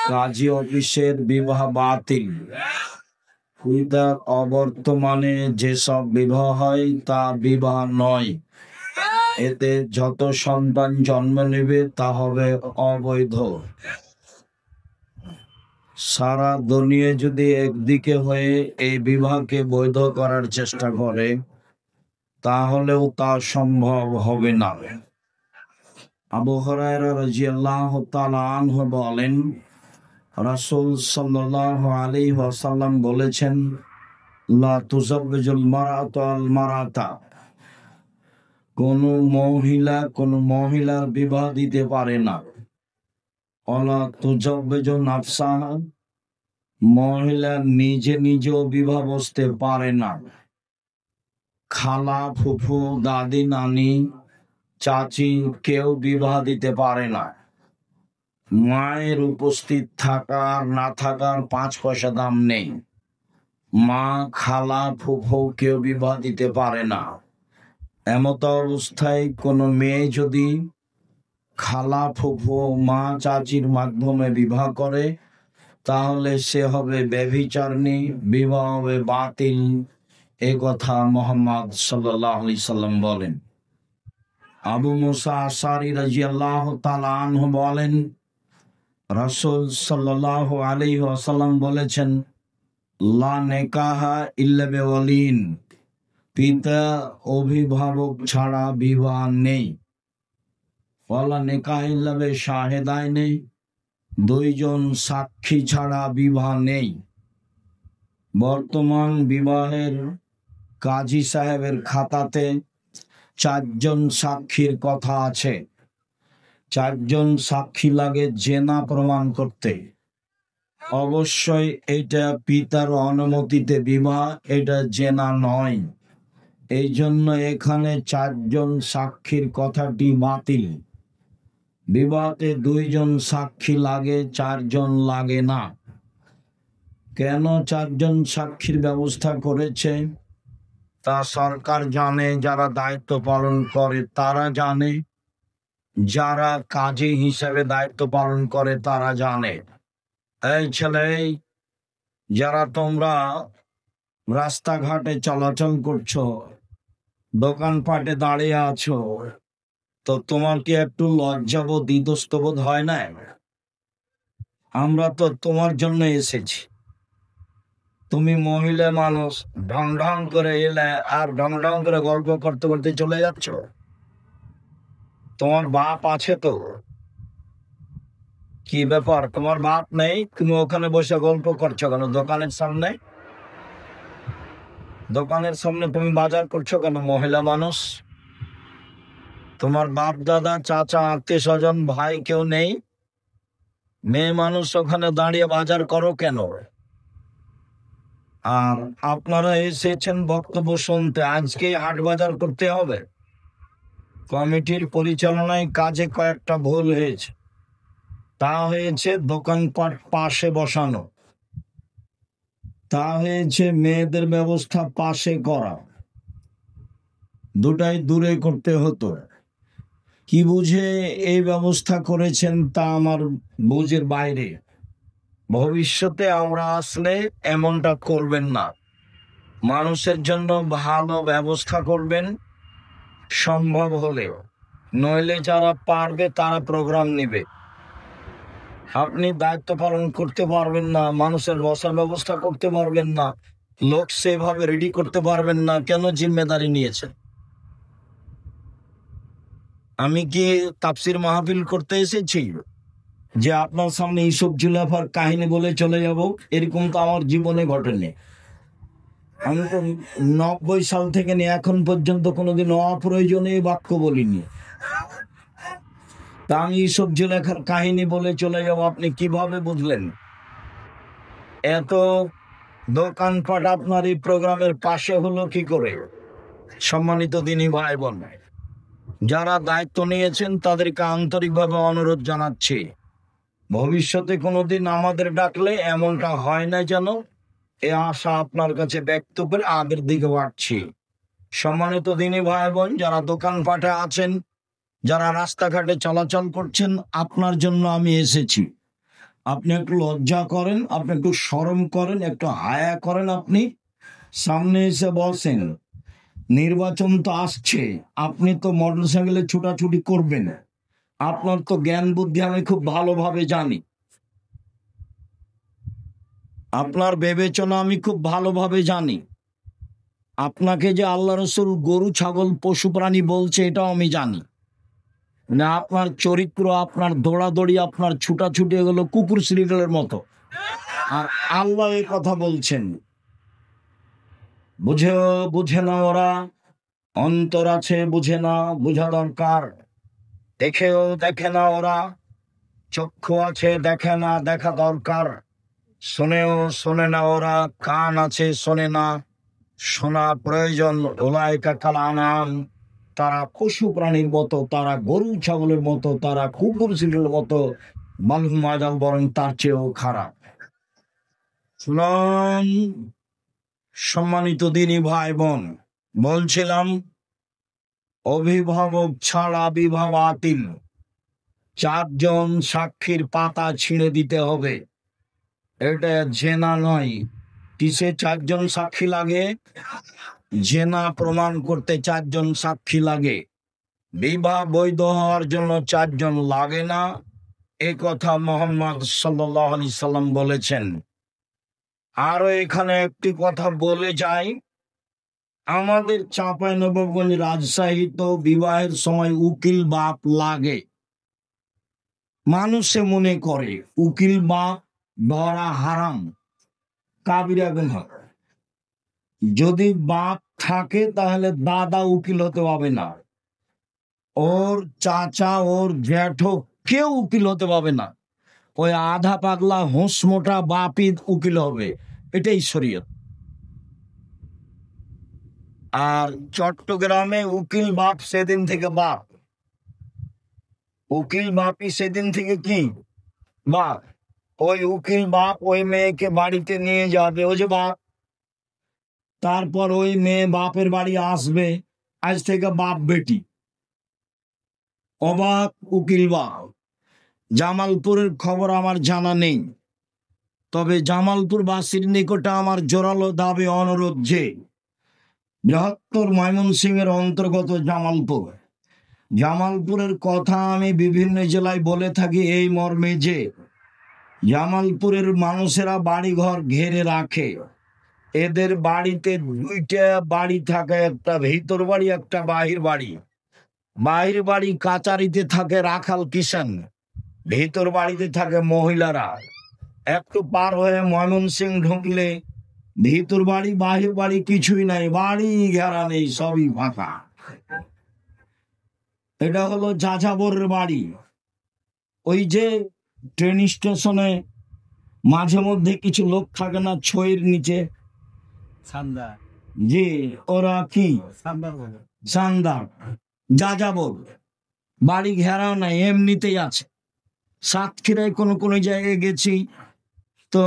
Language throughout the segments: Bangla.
কাজী অফিসের বিবাহ বাতিল। পিতার অবর্তমানে যেসব বিবাহ হয় তা বিবাহ নয়। এতে যত সন্তান জন্ম নেবে তা হবে অবৈধ। সারা দুনিয়া যদি একদিকে হয়ে এই বিবাহকে বৈধ করার চেষ্টা করে তাহলেও তা সম্ভব হবে না। আবু হুরায়রা রাদিয়াল্লাহু তাআলা আনহু বলেন, রাসূল সাল্লাল্লাহু আলাইহি ওয়াসাল্লাম বলেছেন, লা তুযাব্বিজুল মারআতু আল মারআতা, কোন মহিলার বিবাহ দিতে পারে না। ওয়ালা তুযাব্বিজু নাফসাহা, মহিলা নিজেও বিবাহ বসতে পারে না। খালা, ফুফু, দাদি, নানি, চাচি কেউ বিবাহ দিতে পারে না। মায়ের উপস্থিত থাকার না থাকার 5 পয়সা দাম নেই। মা, খালা, ফুফু কেউ বিবাহ দিতে পারে না। এমত অবস্থায় কোনো মেয়ে যদি খালা, ফুফু, মা, চাচির মাধ্যমে বিবাহ করে তাহলে সে হবে ব্যভিচারিণী, বিবাহ হবে বাতিল। এ কথা মুহাম্মদ সাল্লাল্লাহু আলাইহি সাল্লাম বলেন। আবু মুসা আশআরী রাদিয়াল্লাহু তাআলা আনহু বলেন, রাসূল সাল্লাল্লাহু আলাইহি ওয়াসাল্লাম বলেছেন, লা নিকাহা ইল্লা বিওয়ালিন, পিতা অভিভাবক ছাড়া বিবাহ নেই। ওয়ালা নিকাহা ইল্লা বিশাহিদাইনি, 2 জন সাক্ষী ছাড়া বিবাহ নেই। বর্তমান বিবাহের কাজী সাহেবের খাতাতে 4 জন সাক্ষীর কথা আছে। 4 জন সাক্ষী লাগে জেনা প্রমাণ করতে। অবশ্যই এটা পিতার অনুমতিতে বিবাহ, এটা জেনা নয়। এই জন্য এখানে 4 জন সাক্ষীর কথাটি বাতিল। বিবাহতে 2 জন সাক্ষী লাগে, 4 জন লাগে না। কেন 4 জন সাক্ষীর ব্যবস্থা করেছে তা সরকার জানে, যারা দায়িত্ব পালন করে তারা জানে, যারা কাজী হিসেবে দায়িত্ব পালন করে তারা জানে। এই ছেলে, যারা তোমরা রাস্তাঘাটে চলাচল করছো, দোকানপাটে দাঁড়িয়ে আছো, তো তোমার কি একটু লজ্জাবোধ, ইতস্তবোধ হয় না? আমরা তো তোমার জন্য এসেছি। তুমি মহিলা মানুষ, ঢং ঢং করে এলে আর ঢং ঢং করে গল্প করতে করতে চলে যাচ্ছ। তোমার বাপ আছে তো? কি ব্যাপার, তোমার বাপ নেই? তুমি ওখানে বসে গল্প করছো কেন? দোকানের সামনে তুমি বাজার করছো কেন? মহিলা মানুষ, তোমার বাপ দাদা, চাচা, আত্মীয় স্বজন, ভাই কেউ নেই? মেয়ে মানুষ ওখানে দাঁড়িয়ে বাজার করো কেন? আর আপনারা এসেছেন বক্তব্য শুনতে, আজকে হাট বাজার করতে হবে। কমিটির পরিচালনায় কাজে কয়েকটা ভুল হয়েছে। তা হয়েছে দোকানপাট পাশে বসানো, তা হয়েছে মেয়েদের ব্যবস্থা পাশে করা, দুটাই দূরে করতে হতো। কি বুঝে এই ব্যবস্থা করেছেন তা আমার বুঝের বাইরে। ভবিষ্যতে আমরা আসলে এমনটা করবেন না। মানুষের জন্য ভালো ব্যবস্থা করবেন সম্ভব হলে, নইলে যারা পারবে তারা প্রোগ্রাম নেবে। আপনি দায়িত্ব পালন করতে পারবেন না, মানুষের বসার ব্যবস্থা করতে পারবেন না, লোক সেভাবে রেডি করতে পারবেন না, কেন জিম্মেদারি নিয়েছেন? আমি কি তাফসির মাহফিল করতে এসেছি যে আপনার সামনে ইউসুফ জুলাফার কাহিনী বলে চলে যাব? এরকম তো আমার জীবনে ঘটেনি। আমি তো 90 সাল থেকে নিয়ে এখন পর্যন্ত কোনোদিন অপ্রয়োজনীয় বাক্য বলিনি। তা আমি ইউসুফ জুলেখার কাহিনী বলে চলে যাব, আপনি কিভাবে বুঝলেন? এত দোকানপাট আপনার এই প্রোগ্রামের পাশে হলো কি করে? সম্মানিত দিনী ভাই বোন, যারা দায়িত্ব নিয়েছেন তাদেরকে আন্তরিকভাবে অনুরোধ জানাচ্ছি, ভবিষ্যতে কোনোদিন আমাদের ডাকলে এমনটা হয় না যেন, এ আশা আপনার কাছে ব্যক্ত করে আগের দিকে বাড়ছি। সম্মানিত দিনী ভাই বোন, যারা দোকানপাটে আছেন, যারা রাস্তাঘাটে চলাচল করছেন, আপনার জন্য আমি এসেছি। আপনি একটু লজ্জা করেন, আপনি একটু শরম করেন, একটু হায়া করেন, আপনি সামনে এসে বসেন। নির্বাচন তো আসছে, আপনি তো মোটর সাইকেলে ছুটাছুটি করবেন, আপনার তো জ্ঞান বুদ্ধি আমি খুব ভালোভাবে জানি, আপনার বিবেচনা আমি খুব ভালোভাবে জানি। আপনাকে যে আল্লাহ রসুল গরু ছাগল পশু প্রাণী বলছে এটাও আমি জানি না। আপনার চরিত্র, আপনার দৌড়াদৌড়ি, আপনার ছুটাছুটি এগুলো কুকুর শ্রীডলের মতো। আর আল্লাহ এই কথা বলছেন, বুঝে না ওরা, অন্তর আছে বুঝে না, বোঝা দরকার। দেখেও দেখে না ওরা, চক্ষু আছে দেখে না, দেখা দরকার। শোনেও শোনে না ওরা, কান আছে শোনে না, শোনা প্রয়োজন। ওলাইকা কাল আনাম, তারা পশু প্রাণীর মতো, তারা গরু ছাগলের মতো, তারা কুকুর ছিলের মতো, বালহুম আযাব, বরং তার চেয়েও খারাপ। শুনুন সম্মানিত দিনী ভাই বোন, বলছিলাম অভিভাবক ছাড়া বিবাহ বাতিল। 4 জন সাক্ষীর পাতা ছিঁড়ে দিতে হবে। এটা জেনা নয়। কিসে 4 জন সাক্ষী লাগে? জেনা প্রমাণ করতে 4 জন সাক্ষী লাগে। বিবাহ বৈধ হওয়ার জন্য 4 জন লাগে না, এ কথা মুহাম্মদ সাল্লাল্লাহু আলাইহি সাল্লাম বলেছেন। আরো এখানে একটি কথা বলে যাই, আমাদের চাঁপাইনবাবগঞ্জ রাজশাহী তো বিবাহের সময় উকিল বাপ লাগে। মানুষে মনে করে উকিল বাপ ধরা হারাম, কাবিরা গুনাহ। যদি বাপ থাকে তাহলে দাদা উকিল হতে পাবে না, ওর চাচা, ওর জ্যাঠো কেউ উকিল হতে পাবে না। ওই আধা পাগলা হোঁস মোটা বাপই উকিল হবে, এটাই শরীয়ত। আর চট্টগ্রামে উকিল বাপ সেদিন থেকে বাপ, উকিল বাপই সেদিন থেকে কি বাপ। ওই উকিল বাপ ওই মেয়েকে বাড়িতে নিয়ে যাবে, ও যে বাপ। তারপর ওই মেয়ে বাপের বাড়ি আসবে, আজ থেকে বাপ বেটি, অবাক উকিল বাপ। জামালপুরের খবর আমার জানা নেই, তবে জামালপুর বাসীর নিকটে আমার জোরালো দাবি অনুরোধ যে বৃহত্তর ময়মনসিংহের অন্তর্গত জামালপুর, জামালপুরের কথা আমি বিভিন্ন জেলায় বলে থাকি এই মর্মে যে জামালপুরের মানুষেরা বাড়িঘর ঘেরে রাখে। এদের বাড়িতে 2টা বাড়ি থাকে, একটা ভিতর বাড়ি, একটা বাহির বাড়ি। বাহির বাড়ি কাচারিতে থাকে রাখাল কিষান, ভিতর বাড়িতে থাকে মহিলারা। একটু পার হয়ে ময়মনসিংহ ঢুকলে ভিতর বাড়ি বাহির বাড়ি কিছুই নাই, বাড়ি ঘেরা নেই, সবই ফাঁকা। এটা হলো যাযাবরের বাড়ি। ওই যে ট্রেন স্টেশনে মাঝে মধ্যে কিছু লোক থাকে না ছইয়ের নিচে, জি, ওরা কি সান্দার, যাযাবর। বাড়ি ঘেরাও নাই, এমনিতেই আছে। সাতক্ষীরায় কোনো জায়গায় গেছি তো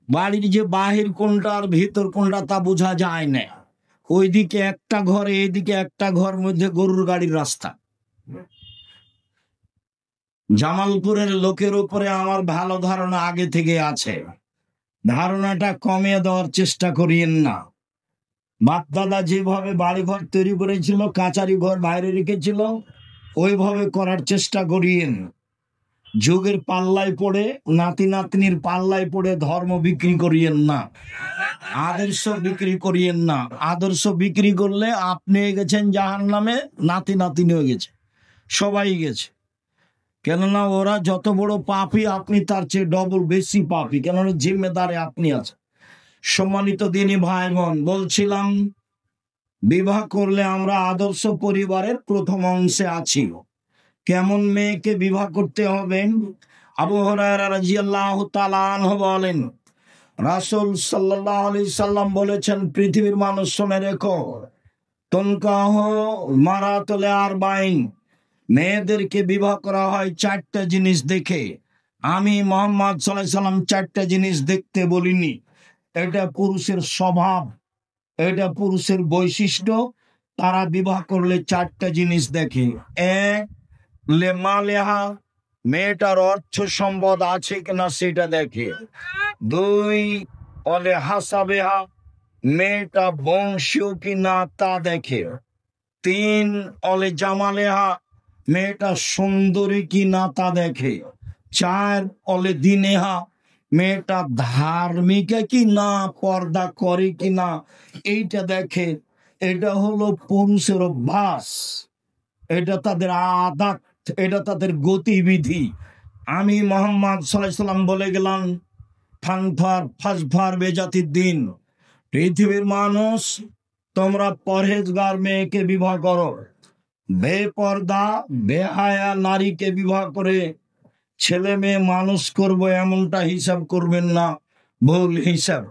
বাড়ির যে বাহির কোনটা আর ভিতর কোনটা তা বোঝা যায় না। ওইদিকে একটা ঘর, এইদিকে একটা ঘর, মধ্যে গরুর গাড়ির রাস্তা। জামালপুরের লোকের উপরে আমার ভালো ধারণা আগে থেকে আছে, ধারণাটা কমিয়ে দেওয়ার চেষ্টা করিয়েন না। বাপ দাদা যেভাবে বাড়িঘর তৈরি করেছিল, কাচারি ঘর বাইরে রেখেছিল, ওইভাবে করার চেষ্টা করিয়েন। যুগের পাল্লায় পড়ে, নাতি নাতনির পাল্লায় পড়ে ধর্ম বিক্রি করিয়েন না, আদর্শ বিক্রি করিয়েন না। আদর্শ বিক্রি করলে আপনি গেছেন জাহান্নামে, নাতি নাতিনিও গেছে, সবাই গেছে। কেননা ওরা যত বড় পাপী, আপনি তার চেয়ে ডবল বেশি পাপী, কেননা জিম্মেদারে আপনি আছেন। সম্মানিত দিনী ভাই বোন, বলছিলাম বিবাহ করলে আমরা আদর্শ পরিবারের প্রথম অংশে আছি। কেমন মেয়েকে বিবাহ করতে হবে? আবু হুরায়রা রাদিয়াল্লাহু তাআলা আনহু বলেন, রাসূল সাল্লাল্লাহু আলাইহি সাল্লাম বলেছেন, পৃথিবীর মানুষ শুনে রেখো, তুনকাহু মারাতু লিআরবাইন, মেয়েদেরকে বিবাহ করা হয় 4টা জিনিস দেখে। আমি মুহাম্মদ সাল্লাল্লাহু আলাইহি সাল্লাম 4টা জিনিস দেখতে বলিনি। এটা পুরুষের স্বভাব, এটা পুরুষের বৈশিষ্ট্য। তারা বিবাহ করলে 4টা জিনিস দেখে। এক, লেমালেহা, মেয়েটার অর্থ সম্পদ আছে কিনা সেটা দেখে। 2 অলে হাসাবেহা, মেয়েটা বংশীয় কিনা তা দেখে। 3 অলে জামালেহা, মেয়েটা সুন্দরী কিনা তা দেখে। 4 অলে দিনেহা, মেয়েটা ধার্মিক কিনা, পর্দা করে কিনা এইটা দেখে। এটা হলো পুরুষের অভ্যাস, এটা তাদের আদাত, এটা তাদের গতিবিধি। আমি মোহাম্মদ সাল্লাল্লাহু আলাইহি সাল্লাম বলে গেলাম, ফানফার ফাসফার বেজাতির দিন, পৃথিবীর মানুষ তোমরা পরহেজগার মেয়েকে বিবাহ করো, বেপর্দা বেহায়া নারীকে বিবাহ করে ছেলে মেয়ে মানুষ করবো এমনটা হিসাব করবেন না, ভুল হিসাব।